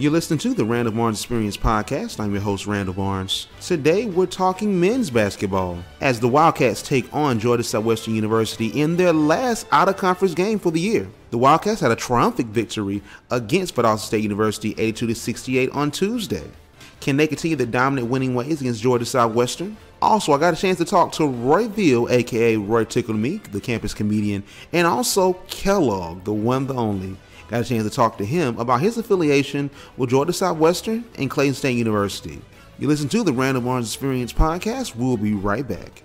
You're listening to the Randall Barnes Experience podcast. I'm your host, Randall Barnes. Today, we're talking men's basketball as the Wildcats take on Georgia Southwestern University in their last out-of-conference game for the year. The Wildcats had a triumphant victory against Valdosta State University 82-68 on Tuesday. Can they continue the dominant winning ways against Georgia Southwestern? Also, I got a chance to talk to Roy Veal, aka Roy Tickle Me, the campus comedian, and also Kellogg, the one, the only. Got a chance to talk to him about his affiliation with Georgia Southwestern and Clayton State University. You listen to the Randall Barnes Experience podcast. We'll be right back.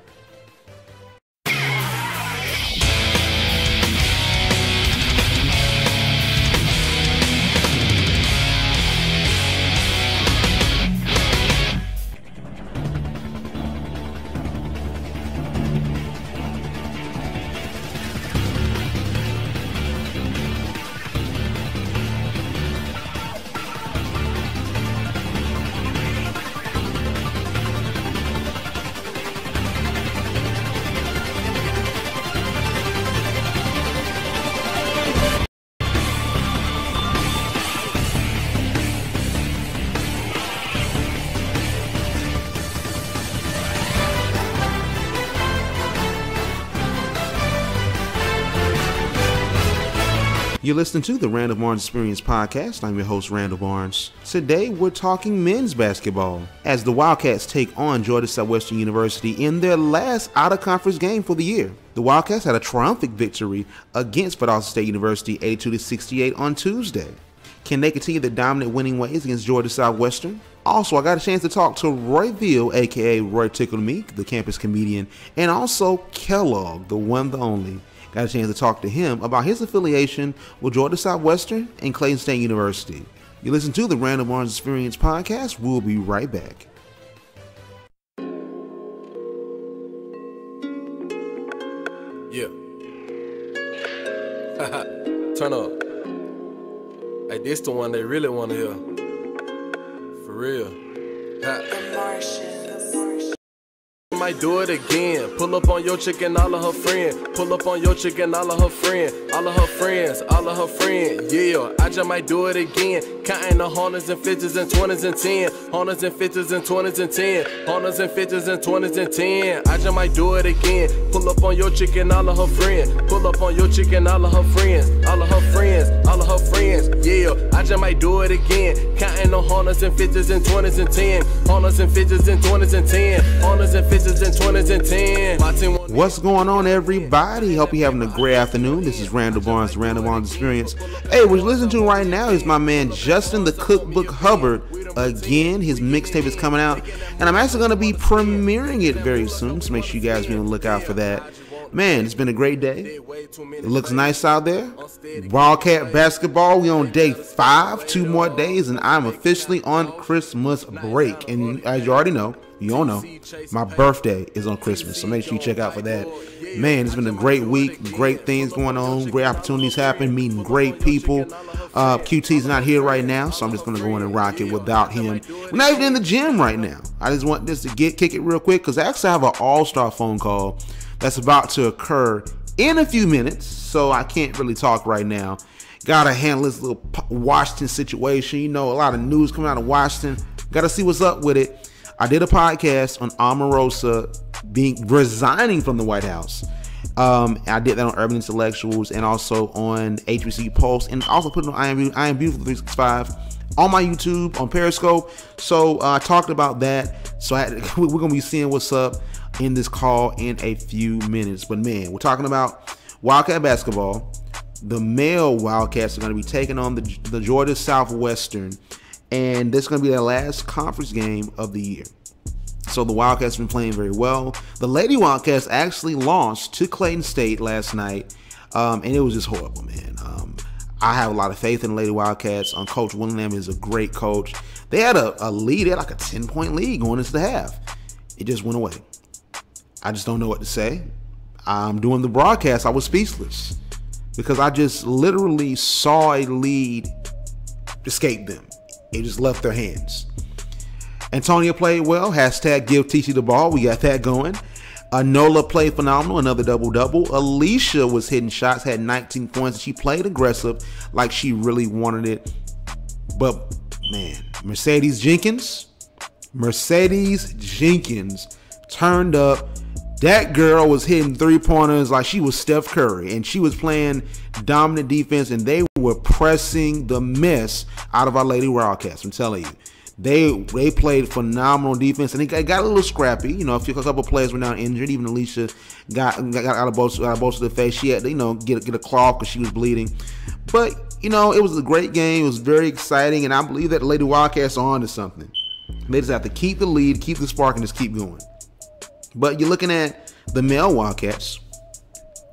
You're listening to the Randall Barnes Experience podcast. I'm your host, Randall Barnes. Today, we're talking men's basketball as the Wildcats take on Georgia Southwestern University in their last out-of-conference game for the year. The Wildcats had a triumphant victory against Valdosta State University 82-68 on Tuesday. Can they continue the dominant winning ways against Georgia Southwestern? Also, I got a chance to talk to Roy Veal, aka Roy Tickle Me, the campus comedian, and also Kellogg, the one, the only. Got a chance to talk to him about his affiliation with Georgia Southwestern and Clayton State University. You listen to the Randall Barnes Experience podcast. We'll be right back. Yeah. Turn up. Hey, this the one they really want to hear. For real. The Martian. Might do it again. Pull up on your chick and all of her friends. Pull up on your chick and all of her friends. All of her friends, all of her friends. Yeah, I just might do it again. Counting the hundreds and fifties and twenties and 10. Hundreds and fifties and twenties and 10. Hundreds and fifties and twenties and 10. I just might do it again. Pull up on your chick and all of her friends. Pull up on your chick and all of her friends. All of her friends, all of her friends. Yeah, I just might do it again. Counting the hundreds and fifties and twenties and 10. Hundreds and fifties and twenties and 10. Hundreds and fifties and 20s and 10. What's going on, everybody? Hope you're having a great afternoon. This is Randall Barnes, the Randall Barnes Experience. Hey, what you're listening to right now is my man Justin the Cookbook Hubbard. Again, his mixtape is coming out, and I'm actually going to be premiering it very soon, so make sure you guys be on the lookout for that. Man, it's been a great day. It looks nice out there. Wildcat basketball, we on day 5, 2 more days, and I'm officially on Christmas break. And as you already know, you all know, my birthday is on Christmas, so make sure you check out for that. Man, it's been a great week, great things going on, great opportunities happen, meeting great people. QT's not here right now, so I'm just going to go in and rock it without him. We're not even in the gym right now. I just want this to kick it real quick, because I actually have an all-star phone call that's about to occur in a few minutes, so I can't really talk right now. Gotta handle this little Washington situation. You know, a lot of news coming out of Washington. Gotta see what's up with it. I did a podcast on Omarosa resigning from the White House. I did that on Urban Intellectuals and also on HPE Pulse, and also put it on I Am Beautiful 365 on my YouTube, on Periscope. So I talked about that. So we're going to be seeing what's up in this call in a few minutes. But man, we're talking about Wildcat basketball. The male Wildcats are going to be taking on the Georgia Southwestern, and this is going to be their last conference game of the year. So the Wildcats have been playing very well. The Lady Wildcats actually lost to Clayton State last night, and it was just horrible, man. I have a lot of faith in the Lady Wildcats. Coach Willingham is a great coach. They had a lead. They had like a 10-point lead going into the half. It just went away. I just don't know what to say. I'm doing the broadcast. I was speechless because I just literally saw a lead escape them. It just left their hands. Antonia played well. Hashtag give TC the ball. We got that going. Nola played phenomenal. Another double-double. Alicia was hitting shots, had 19 points. She played aggressive like she really wanted it. But man, Mercedes Jenkins turned up. That girl was hitting 3-pointers like she was Steph Curry, and she was playing dominant defense, and they were pressing the mess out of our Lady Wildcats. I'm telling you, they played phenomenal defense, and it got a little scrappy. You know, a couple players were now injured. Even Alicia got out of both of the face. She had to, get a cloth because she was bleeding. But it was a great game. It was very exciting, and I believe that the Lady Wildcats are on to something. They just have to keep the lead, keep the spark, and just keep going. But you're looking at the male Wildcats,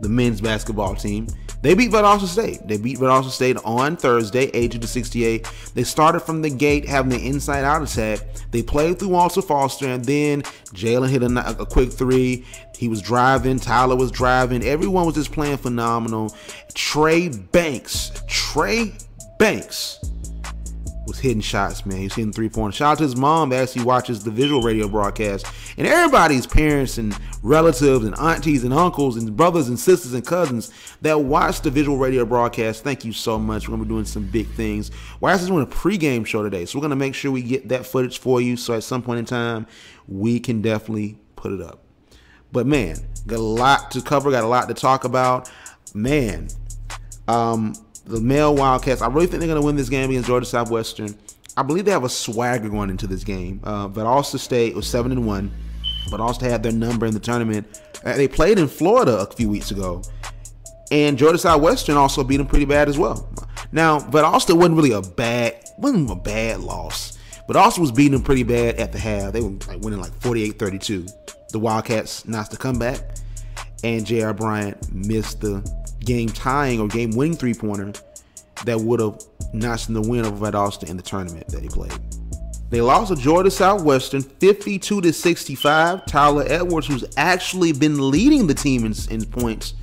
the men's basketball team. They beat Valdosta State. They beat Valdosta State on Thursday, 80-68. They started from the gate having the inside-out attack. They played through Walter Foster, and then Jalen hit a quick three. He was driving. Tyler was driving. Everyone was just playing phenomenal. Trey Banks was hitting shots, man. He was hitting 3-pointers. Shout out to his mom as he watches the visual radio broadcast. And everybody's parents and relatives and aunties and uncles and brothers and sisters and cousins that watch the visual radio broadcast, thank you so much. We're going to be doing some big things. We're actually doing a pregame show today, so we're going to make sure we get that footage for you, so at some point in time, we can definitely put it up. But, man, got a lot to cover, got a lot to talk about. Man, the male Wildcats, I really think they're going to win this game against Georgia Southwestern. I believe they have a swagger going into this game. Valdosta State was 7-1. Valdosta had their number in the tournament. They played in Florida a few weeks ago. And Georgia Southwestern also beat them pretty bad as well. Now, Valdosta wasn't a bad loss. Valdosta was beating them pretty bad at the half. They were winning 48-32. The Wildcats notched the comeback. And J.R. Bryant missed the game-tying or game-winning 3-pointer that would have notched the win over Valdosta in the tournament that he played. They lost to Georgia Southwestern 52-65. Tyler Edwards, who's actually been leading the team in points,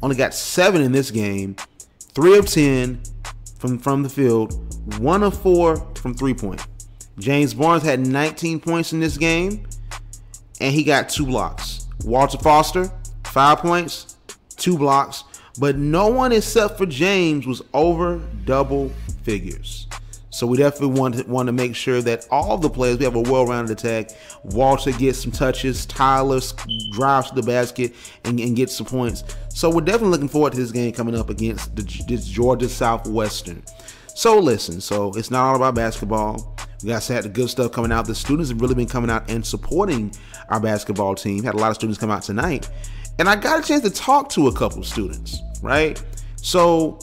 only got 7 in this game. 3 of 10 from the field, 1 of 4 from 3-point. James Barnes had 19 points in this game, and he got 2 blocks. Walter Foster, 5 points, 2 blocks. But no one except for James was over double figures. So we definitely want to make sure that all the players, we have a well-rounded attack. Walter gets some touches. Tyler drives to the basket and gets some points. So we're definitely looking forward to this game coming up against this Georgia Southwestern. So listen, it's not all about basketball. We got the good stuff coming out. The students have really been coming out and supporting our basketball team. Had a lot of students come out tonight. And I got a chance to talk to a couple of students, right? So,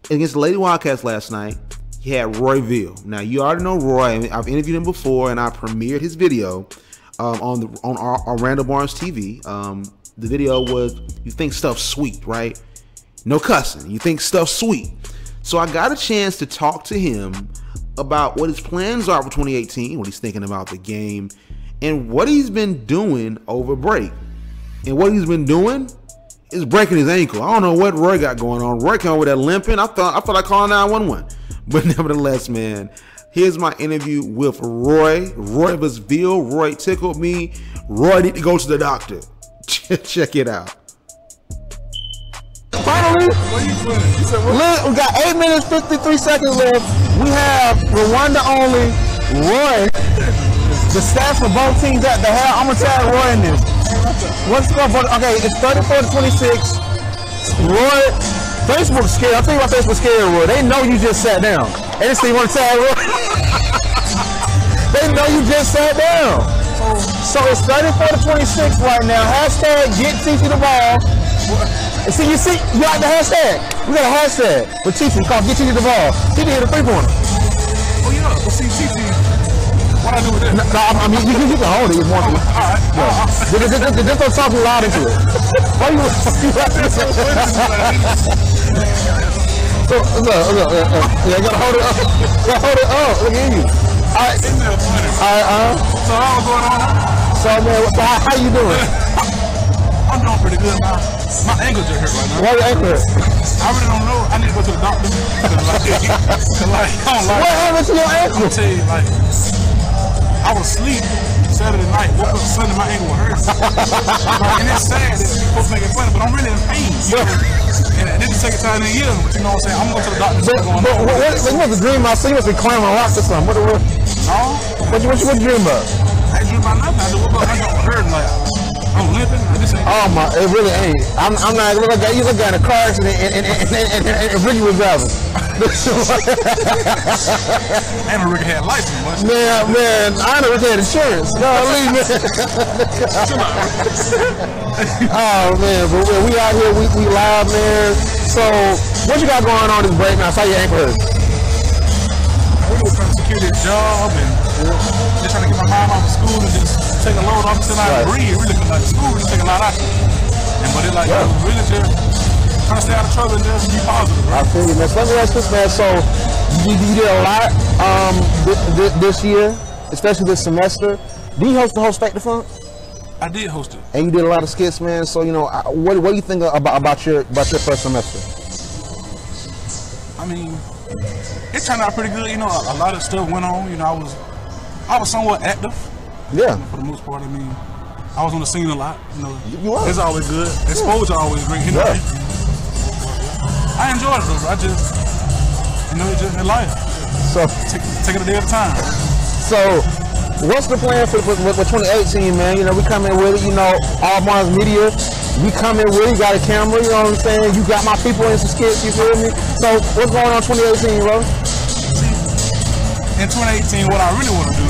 against the Lady Wildcats last night, he had Roy Veal. Now, you already know Roy. I've interviewed him before, and I premiered his video on our Randall Barnes TV. The video was, you think stuff sweet, right? No cussing. You think stuff sweet. So, I got a chance to talk to him about what his plans are for 2018, what he's thinking about the game, and what he's been doing over break. And what he's been doing is breaking his ankle. I don't know what Roy got going on. Roy came over there limping. I thought I called 911. But nevertheless, man, here's my interview with Roy. Roy was Veal. Roy tickled me. Roy need to go to the doctor. Check it out. Finally, we got 8 minutes, 53 seconds left. We have Rwanda only Roy. The stats for both teams at the half. I'm going to tag Roy in this. What's the score? Okay, it's 34-26. Roy, Facebook's scared. I'll tell you why Facebook's scared, Roy. They know you just sat down. They just want to tag Roy. They know you just sat down. So it's 34-26 right now. Hashtag get Titi the ball. And see, you like the hashtag? We got a hashtag for Titi called get Titi the ball. Titi hit a 3-pointer. Oh yeah, but see Titi. What I do with that? No, I mean, you can hold it if you want to. Alright. Just don't talk too loud into it. Why you laughing? Look. You gotta hold it up. Look at you. Alright. So how's going on? So, man, how you doing? I'm doing pretty good now. My ankle just hurt right now. Why your ankle hurt? I really don't know. I need to go to the doctor. What happened to your ankle? I'm gonna tell you, I was asleep, Saturday night, woke up Sunday, my ankle hurt. And it's sad that people making fun, but I'm really in pain. You know? And this is the second time in a year, but you know what I'm saying? I'm going to the doctor. What was the dream about? So you must be climbing rocks or something. What you dream about? I ain't dream about nothing. I just woke up, my ankle hurt, like, I'm limping. Oh my, it really ain't. I'm not. You look at a car accident and Ricky was driving. And Ricky had license, boy. Man, I know Ricky had insurance. No, leave me. Oh man, but we out here, we live, man. So, what you got going on this break now? I saw your ankle hurt. We were trying to secure this job and just trying to get my mom out of school and just take a load off until I breathe. Really, like school really take a lot out. But it's like, really just trying to stay out of trouble and just be positive, right? I feel you, man. So let me ask this, man. So you did a lot this year, especially this semester. Did you host the whole State the Funk? I did host it. And you did a lot of skits, man. So, you know, what do you think about your first semester? I mean, it turned out pretty good. You know, a lot of stuff went on. You know, I was somewhat active. Yeah. For the most part, I mean, I was on the scene a lot. You know, you are. It's always good. Exposure always great. You know, I enjoyed it though. I just, you know, it's just in life. So take it a day at a time. So, what's the plan for 2018, man? You know, we come in with it. You know, all Mars Media. We come in with it. You got a camera. You know what I'm saying? You got my people in some skits. You feel me? So, what's going on 2018, bro? See, in 2018, what I really want to do.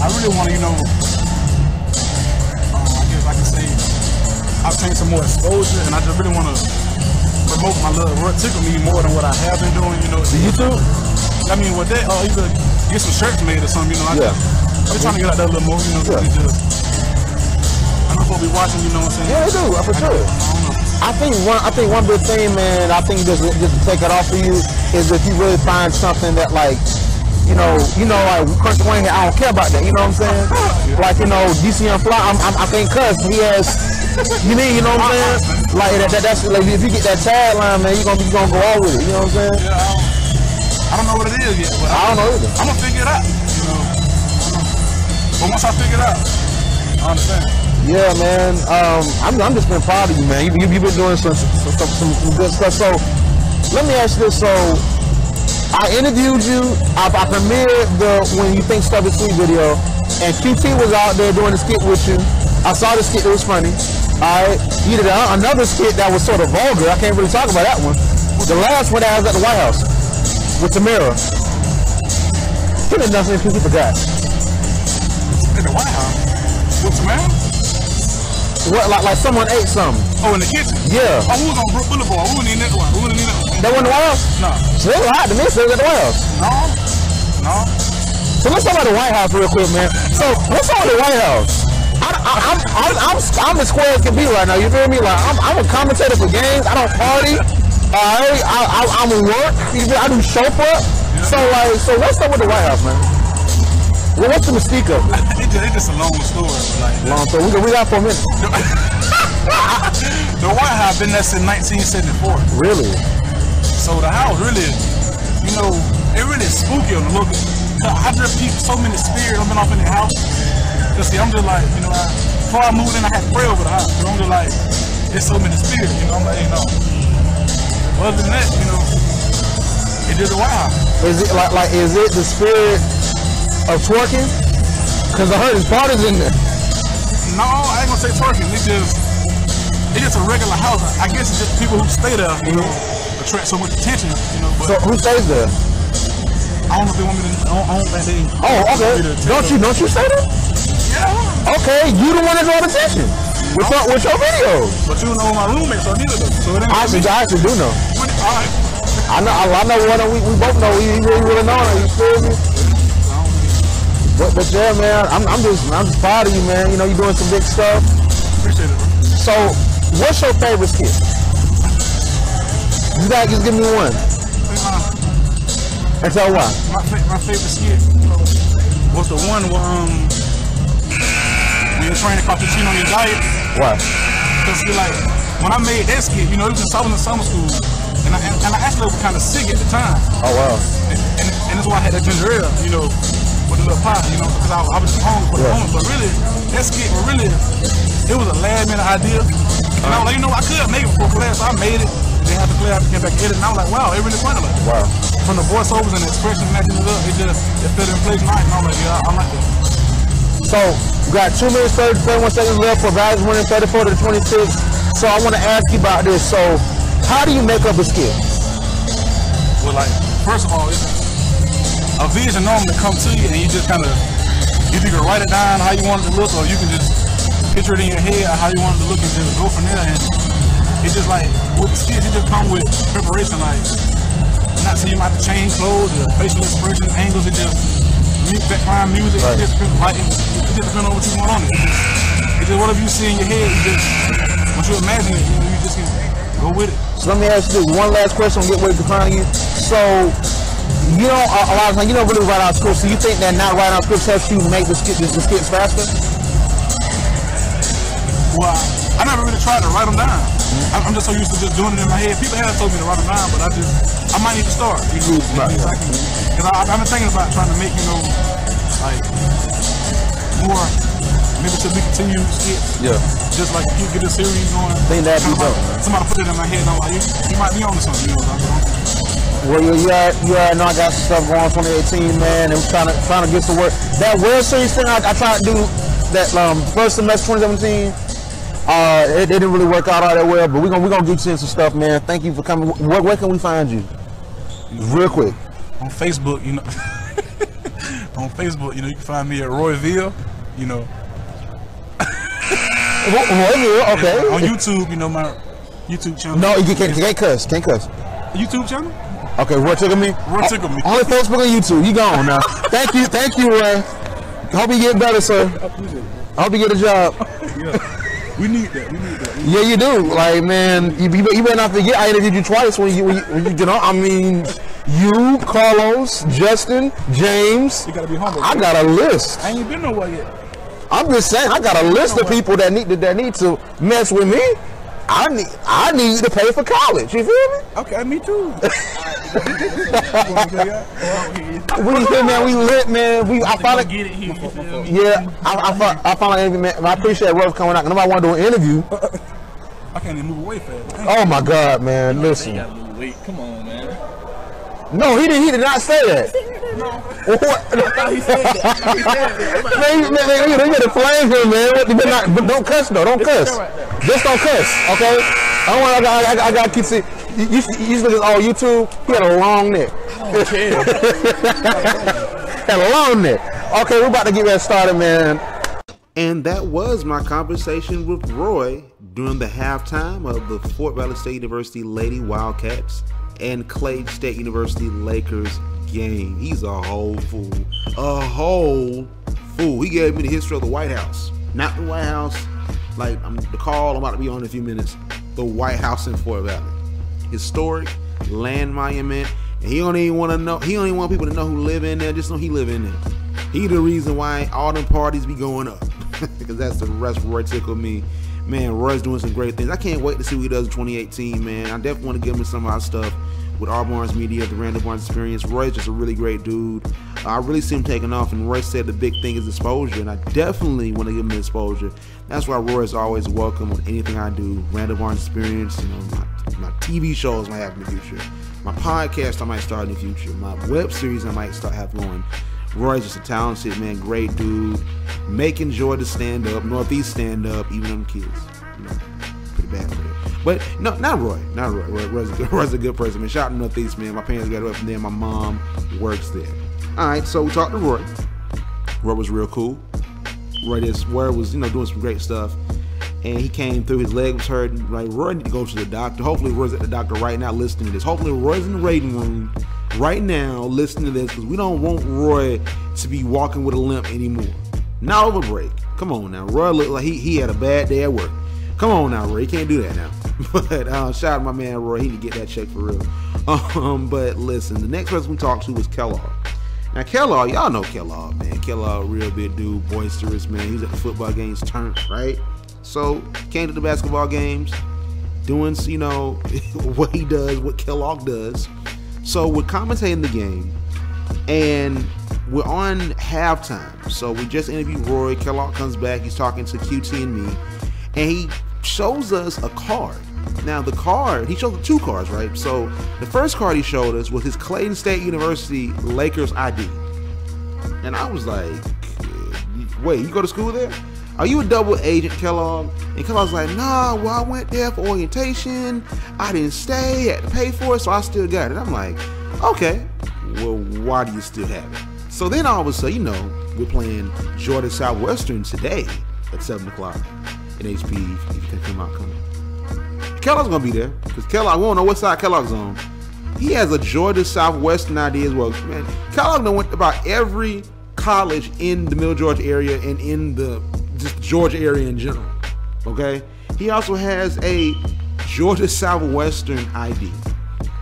I really want to, you know, I guess I can say, obtain some more exposure, and I just really want to promote my little work, tickle me more than what I have been doing, you know. YouTube? I mean, with that, either get some shirts made or something, you know. I'm just trying to get out there a little more, you know. I know people be watching, you know what I'm saying? Yeah, they do, for sure. I think one big thing, man, I think just to take it off for you is if you really find something that, like, you know, like Country Wayne, I don't care about that. You know what I'm saying? Like, you know, DCM Fly, I think Cuz he has. You know what I'm saying? Like that's like if you get that tagline, man, you gonna go all with it. You know what I'm saying? Yeah, I don't know what it is yet, but I don't know either. I'm gonna figure it out. You know, but once I figure it out, I understand. Yeah, man. I'm just been proud of you, man. You've been doing some good stuff. So let me ask you this. So I interviewed you. I premiered the When You Think Stuff Is Sweet video, and QT was out there doing the skit with you. I saw the skit that was funny. Alright, you did another skit that was sort of vulgar. I can't really talk about that one. The last one that was at the White House with Tamara. He did nothing because he forgot. At the White House with Tamara? What, like someone ate something? Oh, in the kitchen? Yeah. Oh, who was on Brook Boulevard? Who was in that one? That wasn't the White House? No. So they were hot to me, so it was at the White House. No. So let's talk about the White House real quick, man. So what's on the White House? I'm as square as can be right now. You feel me? Like I'm a commentator for games. I don't party. I'm at work. I do show prep. Yeah. So what's up with the White House, man? Well, what's the mystique of it? It's just a long story. Like, long story. We got 4 minutes. The White House been there since 1974. Really? So the house really, you know, it really spooky on the look. I just peeped so many spirits. I've been off in the house. Cause see, I'm just like, you know, before I moved in, I had to pray over the house. So I'm just like, there's so many spirits. You know, I'm like, you know. Other than that, you know, it's just a White House. Is it like is it the spirit of twerking? Cause I heard his party's in there. No, I ain't gonna say twerking. It's just a regular house. I guess it's just people who stay there, you know, attract so much attention, you know. But so who stays there? I don't know if they want me to. I don't think they. Oh, okay. Don't you say that? Yeah. Okay, you the one that draw attention with your videos. But you know my roommates, so neither them. So I actually do know. All right. I know one. We both know. We really know. You feel me? But yeah, man, I'm just proud of you, man. You know, you're doing some big stuff. Appreciate it, bro. So, what's your favorite skit? You gotta just give me one. And tell why. My favorite skit was the one where when you're trying to cappuccino on your diet. Why? Because like when I made that skit, you know, it was in summer school, and I actually was kind of sick at the time. Oh wow. And that's why I had that ginger ale, you know. But the little pot, you know, because I was home for the moment. But really, that skit was really, it was a last minute idea. And I was like, you know, I could make it before class, so I made it. They had to play out, came back and edit, and I was like, wow, it really funny like that. Wow. From the voiceovers and the expression matching it up, it fit in place nice, and I was like, yeah, I like that. So, we got 2 minutes, 31 seconds left for Valley's winning 34-26. So I want to ask you about this. So, how do you make up a skit? Well, like, first of all, a vision normally comes to you, and you just kind of, you can write it down how you want it to look, or you can just picture it in your head how you want it to look and just go from there. And it's just like, with the skits, it just come with preparation. Like, not so you might have to change clothes, or facial expressions, angles, it just, background music, right. It just depends on what you want on it. It's just whatever you see in your head, you just, once you imagine it, you just can go with it. So let me ask you this, one last question, get ready to find you. So, you know, a lot of times, you don't really write out scripts, so you think that not writing out scripts helps you make the skits faster? Well, I never really tried to write them down. I'm just so used to just doing it in my head. People have told me to write them down, but I might need to start. You know, because I've been thinking about trying to make, you know, like, more, maybe to be continued skits. Yeah. Just like you get a series going. Think that'd be dope. Somebody put it in my head, and I'm like, you might be on to something, you know. Well, you already know I got some stuff going on 2018, man, and trying to get some work. That World Series thing I tried to do that first semester 2017. It didn't really work out all that well, but we're gonna get you in some stuff, man. Thank you for coming. Where can we find you? Real quick. On Facebook, you know. On Facebook, you know, you can find me at Roy Veal, you know. Roy Veal, okay. Yeah, on YouTube, you know, my YouTube channel. No, you can't cuss. Can't cuss. YouTube channel? Okay, Roy Tickle Me. Roy Tickle Me. Only Facebook and YouTube. You gone now. Thank you, Roy. Hope you get better, sir. I hope you get a job. Yeah. We need that. Yeah, you do. Like, man, you better not forget I interviewed you twice when you get on. I mean, you, Carlos, Justin, James. You gotta be humble. I got a list. I ain't been nowhere yet. I'm just saying, I got a list of people that need to mess with me. I need to pay for college. You feel me? Okay, me too. We here, man. We lit, man. I finally get it here. Yeah, I finally, man. I appreciate Ruff coming out. Nobody want to do an interview. I can't even move away fast. Oh my God, man! Listen. You gotta move away. Come on, man. No, he did not say that. No. What? I thought he said that. Man, you better flame him, man. But don't cuss though. Don't cuss. Just don't cuss, okay? I got kids. You look at YouTube. He had a long neck. I don't care. Had a long neck. Okay, we're about to get that started, man. And that was my conversation with Roy during the halftime of the Fort Valley State University Lady Wildcats and Clayton State University Lakers game. He's a whole fool. A whole fool. He gave me the history of the White House. Not the White House, like the call I'm about to be on in a few minutes. The White House in Fort Valley. Historic land monument. And he don't even want to know, he don't even want people to know who live in there, just know he live in there. He the reason why all them parties be going up. Because that's the rest Roy Tickle Me. Man, Roy's doing some great things. I can't wait to see what he does in 2018, man. I definitely want to give him some of our stuff with R. Barnes Media, the Randall Barnes Experience. Roy's just a really great dude. I really see him taking off, and Roy said the big thing is exposure, and I definitely want to give him the exposure. That's why Roy is always welcome on anything I do. Randall Barnes Experience, you know, my TV shows might have in the future. My podcast I might start in the future. My web series I might start having on. Roy's just a talented man, great dude. Making Georgia stand up, Northeast stand up, even them kids. You know, pretty bad for it. But no, not Roy. Not Roy. Roy's a good person, man. Shout out to Northeast, man. My parents graduated from there. My mom works there. All right, so we talked to Roy. Roy was real cool. Roy was, you know, doing some great stuff. And he came through, his leg was hurting. Like, Roy need to go to the doctor. Hopefully Roy's at the doctor right now listening to this. Hopefully Roy's in the waiting room right now listening to this, because we don't want Roy to be walking with a limp anymore. Not over break. Come on now. Roy looked like he had a bad day at work. Come on now, Roy. You can't do that now. But shout out to my man Roy. He need to get that check for real. But listen, the next person we talked to was Kellogg. Now Kellogg, y'all know Kellogg, man. Kellogg, real big dude, boisterous, man. He was at the football games turned, right? So came to the basketball games, doing, you know, what he does, what Kellogg does. So we're commentating the game. And we're on halftime. So we just interviewed Roy. Kellogg comes back. He's talking to QT and me. And he shows us a card. Now the card, he showed 2 cards, right? So the first card he showed us was his Clayton State University Lakers ID. And I was like, wait, you go to school there? Are you a double agent, Kellogg? And Kellogg's like, nah, well, I went there for orientation. I didn't stay, had to pay for it, so I still got it. I'm like, okay, well, why do you still have it? So then all of a sudden, we're playing Georgia Southwestern today at 7 o'clock at HPE. If you can come out, come. Kellogg's gonna be there, because Kellogg, we don't know what side Kellogg's on. He has a Georgia Southwestern ID as well. Man, Kellogg done went about every college in the Middle Georgia area and in the just Georgia area in general. Okay? He also has a Georgia Southwestern ID.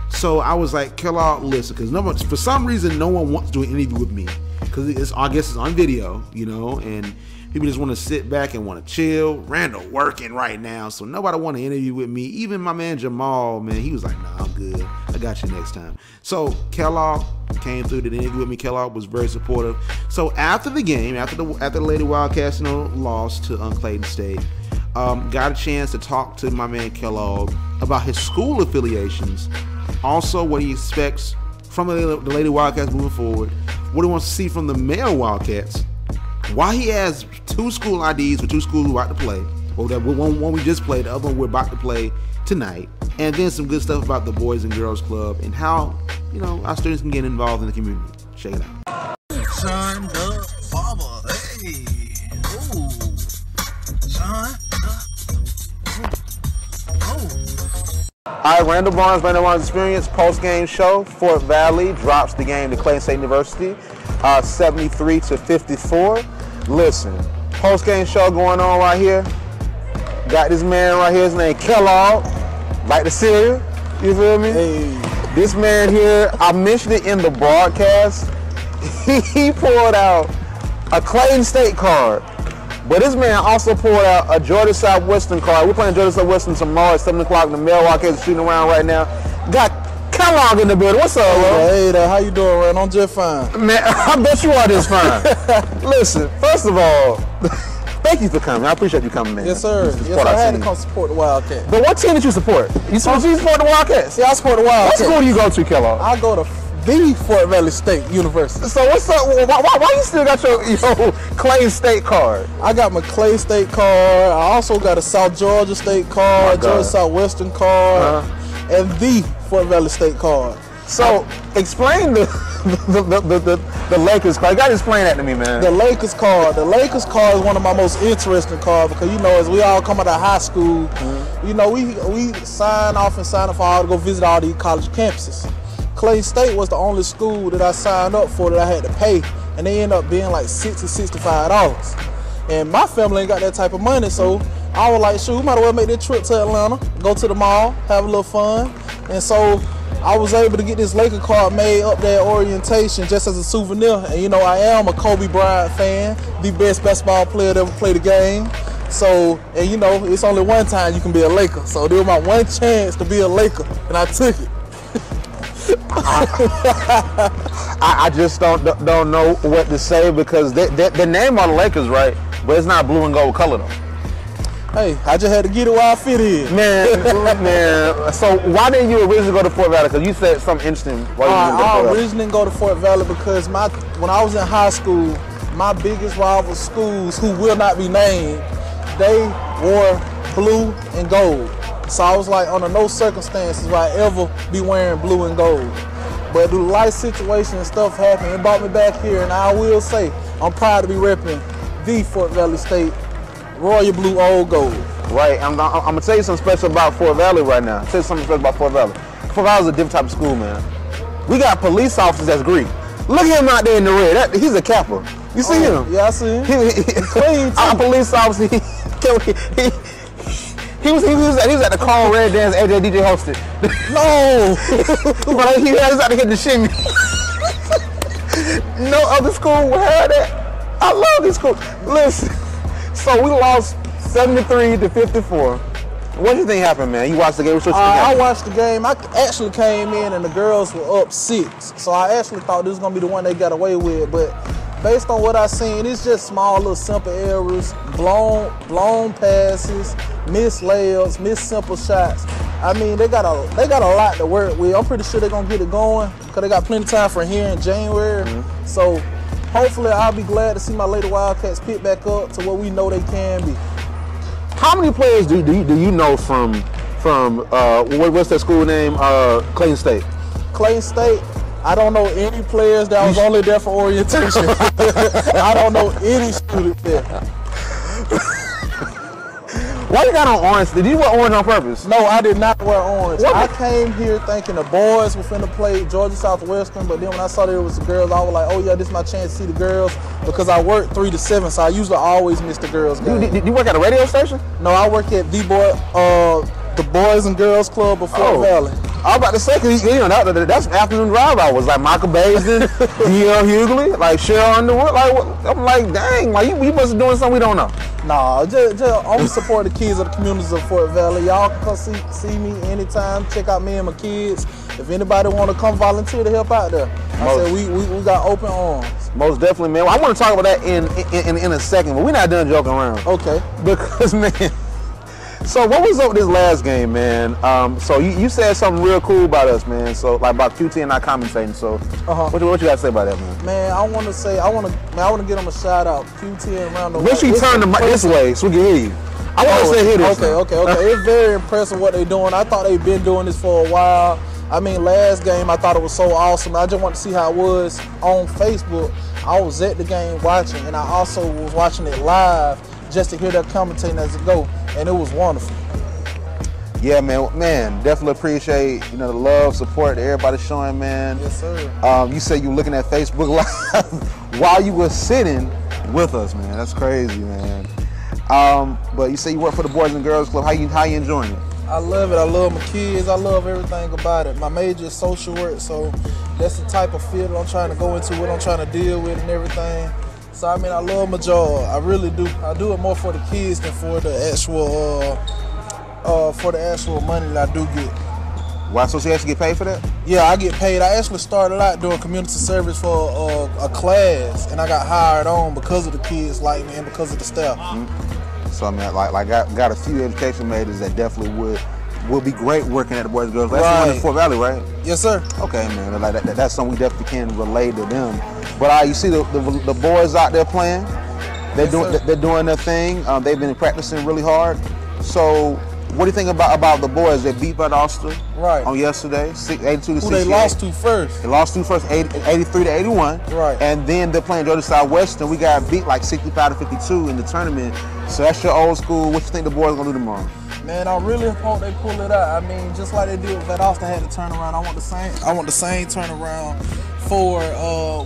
So I was like, Kellogg, listen, because for some reason no one wants to do an interview with me, because I guess it's on video, and people just want to sit back and want to chill. Randall working right now, so nobody want to interview with me. Even my man Jamal, man, he was like, nah, I'm good. I got you next time. So Kellogg came through the interview with me. Kellogg was very supportive. So after the game, after the Lady Wildcats, lost to Clayton State, got a chance to talk to my man Kellogg about his school affiliations, also what he expects from the Lady Wildcats moving forward, what he wants to see from the male Wildcats, why he has 2 school IDs for 2 schools we're about to play. Well, that one we just played, the other one we're about to play tonight. And then some good stuff about the Boys and Girls Club and how, our students can get involved in the community. Check it out. Sean the Barber. Hey. Ooh. Sean All right, Randall Barnes, Randall Barnes Experience post-game show. Fort Valley drops the game to Clayton State University, 73-54. Listen, post-game show going on right here. Got this man right here, his name Kellogg, like the cereal, you feel me? Hey. This man here, I mentioned it in the broadcast. He pulled out a Clayton State card, but this man also pulled out a Georgia Southwestern card. We're playing Georgia Southwestern tomorrow at 7 o'clock. The male Wildcats shooting around right now. Got Kellogg in the building. What's up, bro? Hey there, how you doing, Rand? I'm just fine. Man, I bet you are just fine. Listen, first of all, thank you for coming. I appreciate you coming, man. Yes, sir. Yes, I had to come support the Wildcats. But what team did you support? You support the Wildcats? Yeah, I support the Wildcats. What school do you go to, Kellogg? I go to the Fort Valley State University. So what's up? Why you still got your Clayton State card? I got my Clay State card. I also got a South Georgia State card, Georgia Southwestern card, and the Fort Valley State card. So explain the Lakers card. You gotta explain that to me, man. The Lakers card. The Lakers card is one of my most interesting cards because as we all come out of high school, we sign off and sign up for all to go visit all these college campuses. Clay State was the only school that I signed up for that I had to pay, and they ended up being like $60, $65. And my family ain't got that type of money, so I was like, shoot, we might as well make this trip to Atlanta, go to the mall, have a little fun. And so I was able to get this Laker card made up there at orientation just as a souvenir. And I am a Kobe Bryant fan, the best basketball player that ever played the game. So, and it's only one time you can be a Laker. So this was my one chance to be a Laker, and I took it. I just don't know what to say because the name are the Lakers, right? But it's not blue and gold color though. Hey, I just had to get it where I fit in. Man. So why didn't you originally go to Fort Valley? Because you said something interesting. I originally didn't go to Fort Valley because when I was in high school, my biggest rival schools, who will not be named, they wore blue and gold. So I was like, under no circumstances will I ever be wearing blue and gold. But the life situation and stuff happened. It brought me back here, and I will say, I'm proud to be repping the Fort Valley State Royal Blue Old Gold. Right, I'm gonna tell you something special about Fort Valley right now. I'll tell you something special about Fort Valley. Fort Valley is a different type of school, man. We got police officers that's Greek. Look at him out there in the red. He's a Kappa. You see him? Yeah, I see him. He clean too. Our police officer, he was at the Carl Red Dance AJ DJ hosted. No! But he was out to hit the shimmy. No other school would have that. I love this school. Listen, so we lost 73-54. What do you think happened, man? You watched the game? I watched the game. I actually came in and the girls were up 6. So I actually thought this was going to be the one they got away with. But based on what I seen, it's just small little simple errors, blown passes, missed layups, missed simple shots. I mean, they got a lot to work with. I'm pretty sure they're going to get it going because they got plenty of time for here in January. Mm-hmm. So hopefully I'll be glad to see my Lady Wildcats pick back up to what we know they can be. How many players do you know from what's that school name? Clayton State. Clayton State. I don't know any players that was only there for orientation. I don't know any student there. Why you got on orange? Did you wear orange on purpose? No, I did not wear orange. I came here thinking the boys were finna play Georgia Southwestern, but then when I saw there was the girls, I was like, oh yeah, this is my chance to see the girls because I work 3 to 7, so I usually always miss the girls' game. Did you work at a radio station? No, I work at the Boys and Girls Club before Valley. I was about to say, cause that's afternoon drive hours. Like Michael Baisden, D.L. Hughley, like Cheryl Underwood. Like I'm like, dang, like you must be doing something we don't know. Nah, just only support the kids of the communities of Fort Valley. Y'all can come see me anytime. Check out me and my kids. If anybody want to come volunteer to help out there, I said we got open arms. Most definitely, man. Well, I want to talk about that in a second, but we're not done joking around. Okay. Because man. So what was up with this last game, man? So you said something real cool about us, man. So like about QT and not commentating. So what you got to say about that, man? Man, I want to give them a shout out. QT and around the. Wish you turned the mic this way so we can hear you. I want to say hear this. Okay. It's very impressive what they're doing. I thought they've been doing this for a while. I mean, last game I thought it was so awesome. I just want to see how it was on Facebook. I was at the game watching, and I also was watching it live just to hear their commentating as it go. And it was wonderful. Yeah, man, definitely appreciate the love, support that everybody's showing, man. Yes, sir. You said you were looking at Facebook Live while you were sitting with us, man. That's crazy, man. But you say you work for the Boys and Girls Club. How you enjoying it? I love it. I love my kids. I love everything about it. My major is social work, so that's the type of field I'm trying to go into, what I'm trying to deal with, and everything. So I mean, I love my job. I really do. I do it more for the kids than for the actual money that I do get. Why? So you actually get paid for that? Yeah, I get paid. I actually started out doing community service for a class, and I got hired on because of the kids like me and because of the staff. Mm-hmm. So I mean, like got a few education majors that definitely would be great working at the Boys and Girls. That's the one in Fort Valley, right? Yes, sir. Okay, man. Like that's something we definitely can relate to them. But you see the boys out there playing. They're doing their thing. They've been practicing really hard. So what do you think about the boys that beat Valdosta on yesterday, 82 to 68? They lost to first. They lost to first, 83 to 81. Right. And then they're playing Georgia Southwestern. We got beat like 65 to 52 in the tournament. So that's your old school. What you think the boys gonna do tomorrow? Man, I really hope they pull it out. I mean, just like they did with Valdosta had the turnaround. I want the same turnaround for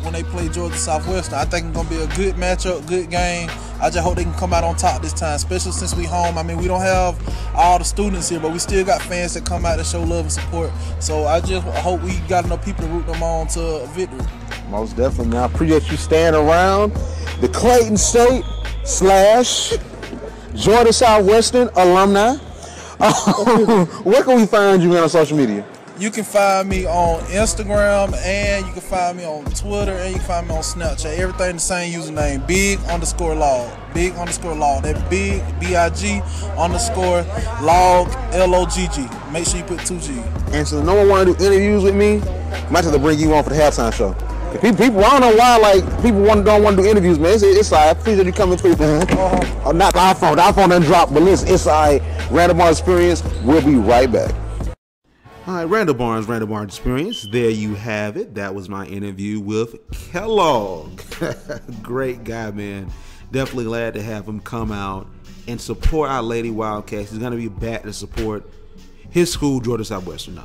when they play Georgia Southwestern. I think it's gonna be a good matchup, good game. I just hope they can come out on top this time, especially since we home. I mean, we don't have all the students here, but we still got fans that come out to show love and support. So I just hope we got enough people to root them on to a victory. Most definitely, man. I appreciate you staying around. The Clayton State / Georgia Southwestern alumni. Where can we find you, man, on social media? You can find me on Instagram, and you can find me on Twitter, and you can find me on Snapchat. Everything the same username, big_log. Big_log. That big, BIG_log, LOGG. Make sure you put 2G. And so no one want to do interviews with me, I might have to bring you on for the halftime show. People, I don't know why, like, people don't want to do interviews, man. It's like, I appreciate you coming through, man. Not the iPhone. The iPhone doesn't drop, but listen, it's like Randall Barnes Experience. We'll be right back. All right, Randall Barnes Experience. There you have it. That was my interview with Kellogg. Great guy, man. Definitely glad to have him come out and support our Lady Wildcats. He's going to be back to support his school, Georgia Southwestern.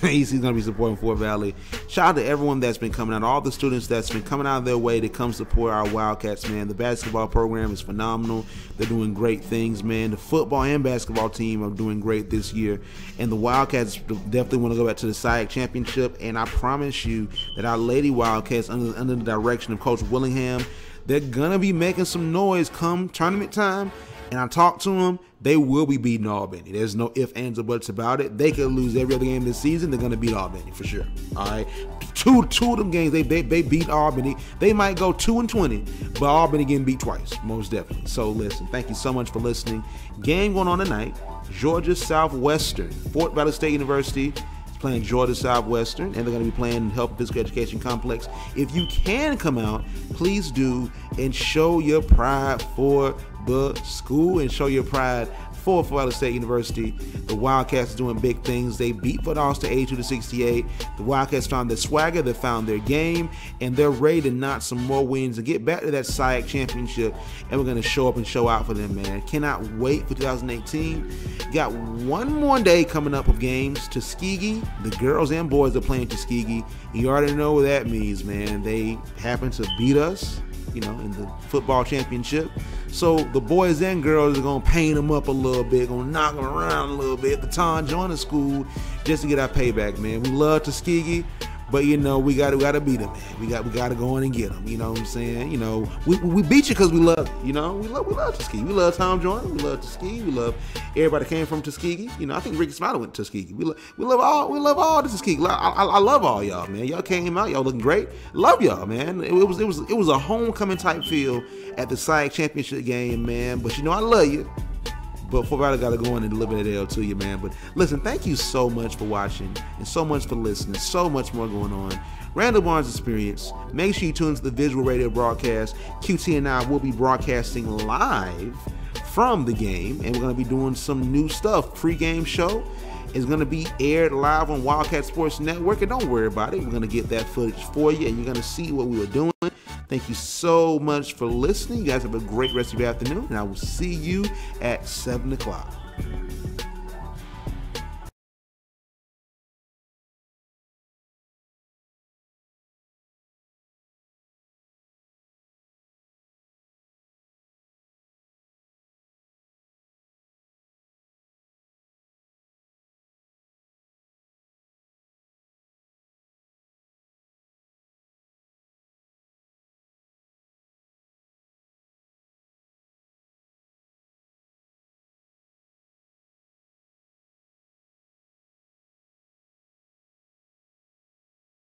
He's going to be supporting Fort Valley. Shout out to everyone that's been coming out, all the students that's been coming out of their way to come support our Wildcats, man. The basketball program is phenomenal. They're doing great things, man. The football and basketball team are doing great this year. And the Wildcats definitely want to go back to the SIAC championship. And I promise you that our Lady Wildcats, under the direction of Coach Willingham, they're going to be making some noise come tournament time. and I talked to them, they will be beating Albany. There's no ifs, ands, or buts about it. They could lose every other game this season. They're going to beat Albany for sure. All right, two of them games they beat Albany. They might go 2-20, but Albany getting beat twice, most definitely. So listen, thank you so much for listening. Game going on tonight. Georgia Southwestern, Fort Valley State University is playing Georgia Southwestern, and they're going to be playing Health and Physical Education Complex. If you can come out, please do, and show your pride for the school and show your pride for Fort Valley State University. The Wildcats are doing big things. They beat Valdosta 82-68. The Wildcats found their swagger, they found their game, and they're ready to knock some more wins and get back to that SIAC championship. And we're going to show up and show out for them, man. Cannot wait for 2018. Got one more day coming up of games. Tuskegee, the girls and boys are playing Tuskegee. You already know what that means, man. They happen to beat us, in the football championship. So the boys and girls are going to paint them up a little bit, going to knock them around a little bit. The time join the school just to get our payback, man. We love Tuskegee, but, we got to beat them, man. We got to go in and get them, you know what I'm saying? We beat you because we love it, we love Tuskegee. We love Tom Joyner. We love Tuskegee. We love everybody that came from Tuskegee. I think Ricky Smiley went to Tuskegee. We love all the Tuskegee. I love all y'all, man. Y'all came out. Y'all looking great. Love y'all, man. It was a homecoming type feel at the SIAC championship game, man. But I love you. But Fort Valley got to go in and deliver that L to you, man. But listen, thank you so much for watching and so much for listening. So much more going on. Randall Barnes Experience. Make sure you tune into the visual radio broadcast. QT and I will be broadcasting live from the game, and we're going to be doing some new stuff. Pre-game show is going to be aired live on Wildcat Sports Network, and don't worry about it. We're going to get that footage for you, and you're going to see what we were doing. Thank you so much for listening. You guys have a great rest of your afternoon, and I will see you at 7 o'clock.